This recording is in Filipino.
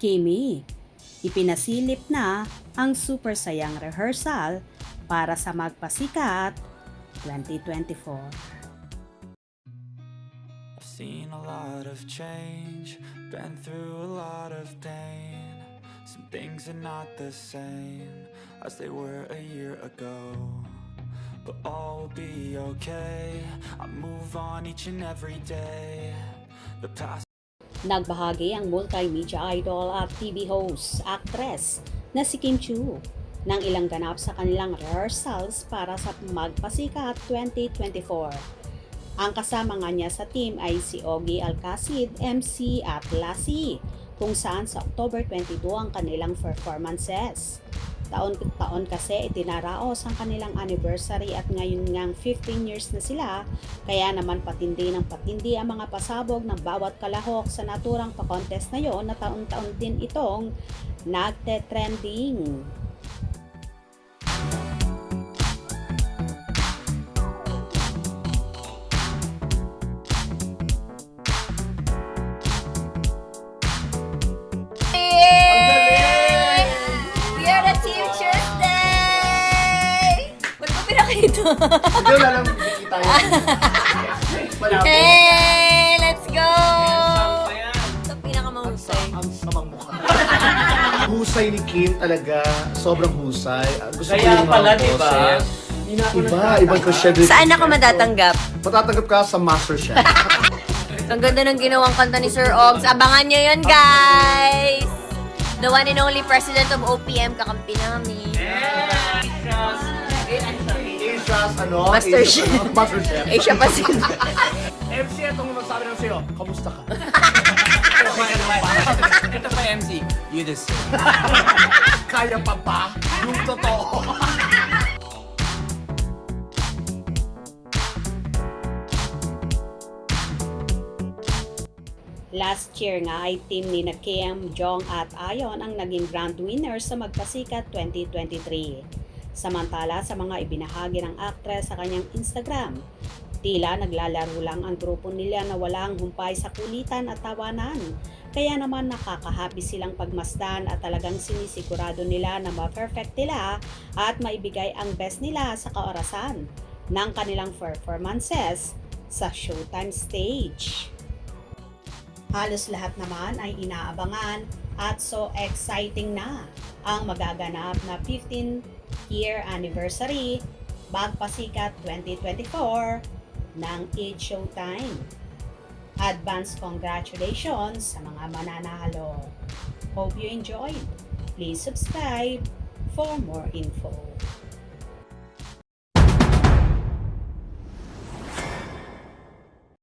Kimi, ipinasilip na ang super sayang rehearsal para sa Magpasikat 2024. I've seen a lot of change, been through a lot of pain. Some things are not the same as they were a year ago, but all will be okay. I move on each and every day. The past. Nagbahagi ang multimedia idol at TV host, actress na si Kim Chiu ng ilang ganap sa kanilang rehearsals para sa Magpasikat 2024. Ang kasama nga niya sa team ay si Ogie Alcacid, MC at Lassie, kung saan sa October 22 ang kanilang performances. Taon-taon kasi itinaraos ang kanilang anniversary at ngayon ngang 15 years na sila, kaya naman patindi ng patindi ang mga pasabog ng bawat kalahok sa naturang pa-contest na yon na taon-taon din itong nagte-trending. Hindi wala lang kita yun. Hey! Let's go! Ito pinakamahusay. Ang samang mukha. Husay ni Kim talaga. Sobrang husay. Gusto ko Kaya yung pala, mga di ba? boses. Ibang consider. Saan ako matatanggap? Matatanggap ka sa MasterChef. Ang ganda ng ginawang kanta ni Sir Ogs. Abangan nyo yun, guys! The one and only president of OPM, kakampi namin. Asia's ano? MasterChef. MasterChef. Asia Pacific. MC, itong masabi lang sa'yo. Kamusta ka? Ito pa MC, you deserve. Kaya pa ba? Yung totoo. Last year nga ay team ni na Kim, Jong at Ayon ang naging grand winner sa Magpasikat 2023. Samantala sa mga ibinahagi ng actress sa kanyang Instagram, tila naglalaro lang ang grupo nila na walang humpay sa kulitan at tawanan. Kaya naman nakakahappy silang pagmasdan at talagang sinisigurado nila na ma-perfect nila at maibigay ang best nila sa kaorasan ng kanilang performances sa Showtime stage. Halos lahat naman ay inaabangan at so exciting na ang magaganap na 15th-year anniversary Magpasikat 2024 ng It's Showtime. Advance congratulations sa mga mananalo. Hope you enjoyed. Please subscribe for more info.